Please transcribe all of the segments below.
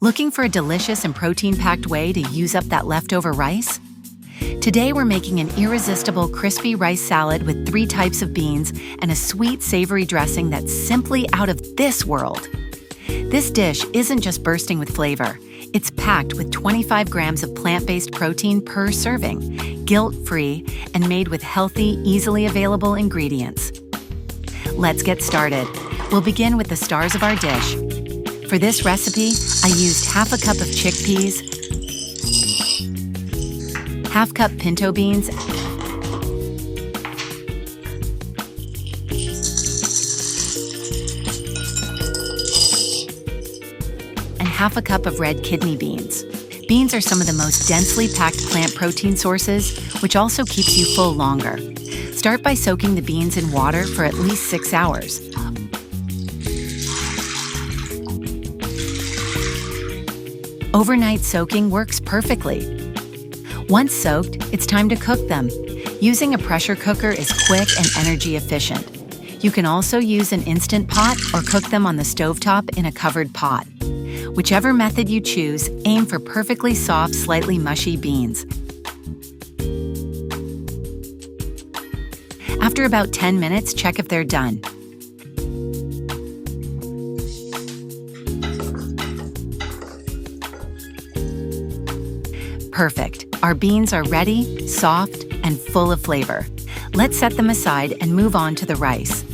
Looking for a delicious and protein-packed way to use up that leftover rice? Today we're making an irresistible crispy rice salad with 3 types of beans and a sweet, savory dressing that's simply out of this world. This dish isn't just bursting with flavor. It's packed with 25 grams of plant-based protein per serving, guilt-free, and made with healthy, easily available ingredients. Let's get started. We'll begin with the stars of our dish. For this recipe, I used half a cup of chickpeas, half cup pinto beans, and half a cup of red kidney beans. Beans are some of the most densely packed plant protein sources, which also keeps you full longer. Start by soaking the beans in water for at least 6 hours. Overnight soaking works perfectly. Once soaked, it's time to cook them. Using a pressure cooker is quick and energy efficient. You can also use an instant pot or cook them on the stovetop in a covered pot. Whichever method you choose, aim for perfectly soft, slightly mushy beans. After about 10 minutes, check if they're done. Perfect. Our beans are ready, soft, and full of flavor. Let's set them aside and move on to the rice.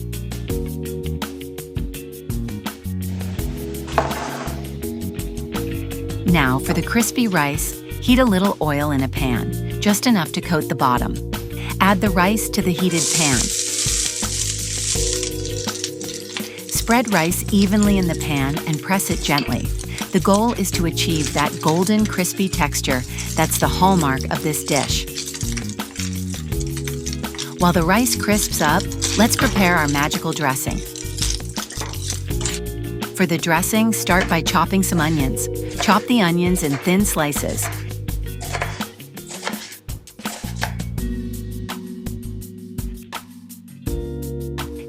Now for the crispy rice, heat a little oil in a pan, just enough to coat the bottom. Add the rice to the heated pan. Spread rice evenly in the pan and press it gently. The goal is to achieve that golden, crispy texture that's the hallmark of this dish. While the rice crisps up, let's prepare our magical dressing. For the dressing, start by chopping some onions. Chop the onions in thin slices.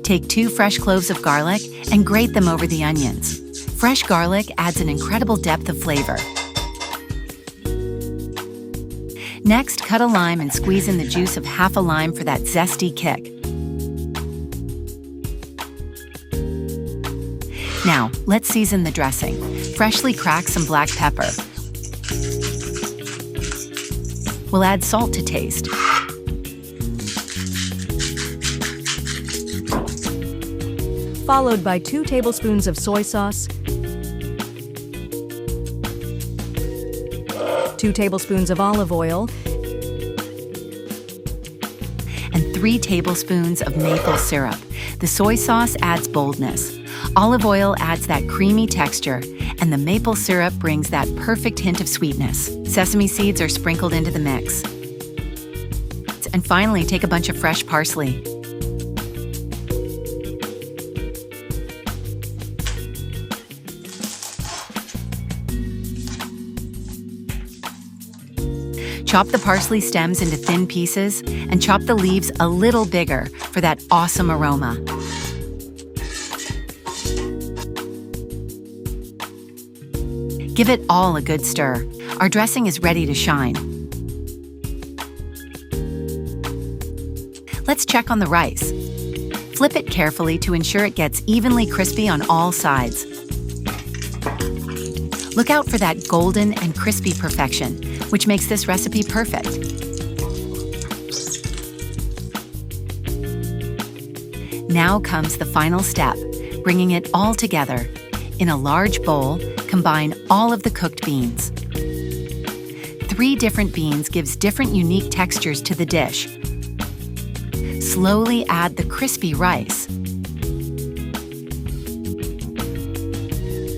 Take 2 fresh cloves of garlic and grate them over the onions. Fresh garlic adds an incredible depth of flavor. Next, cut a lime and squeeze in the juice of half a lime for that zesty kick. Now, let's season the dressing. Freshly crack some black pepper. We'll add salt to taste. Followed by 2 tablespoons of soy sauce, 2 tablespoons of olive oil, and 3 tablespoons of maple syrup. The soy sauce adds boldness. Olive oil adds that creamy texture, and the maple syrup brings that perfect hint of sweetness. Sesame seeds are sprinkled into the mix. And finally, take a bunch of fresh parsley. Chop the parsley stems into thin pieces and chop the leaves a little bigger for that awesome aroma. Give it all a good stir. Our dressing is ready to shine. Let's check on the rice. Flip it carefully to ensure it gets evenly crispy on all sides. Look out for that golden and crispy perfection, which makes this recipe perfect. Now comes the final step, bringing it all together. In a large bowl, combine all of the cooked beans. 3 different beans gives different unique textures to the dish. Slowly add the crispy rice.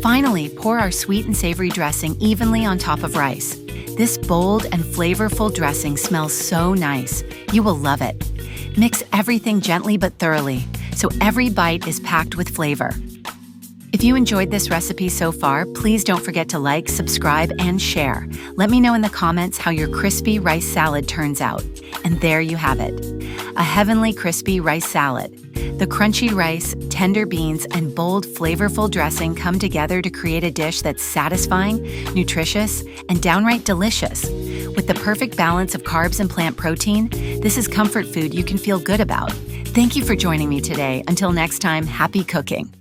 Finally, pour our sweet and savory dressing evenly on top of rice. This bold and flavorful dressing smells so nice. You will love it. Mix everything gently but thoroughly, so every bite is packed with flavor. If you enjoyed this recipe so far, please don't forget to like, subscribe, and share. Let me know in the comments how your crispy rice salad turns out. And there you have it, a heavenly crispy rice salad. The crunchy rice, tender beans, and bold, flavorful dressing come together to create a dish that's satisfying, nutritious, and downright delicious. With the perfect balance of carbs and plant protein, this is comfort food you can feel good about. Thank you for joining me today. Until next time, happy cooking.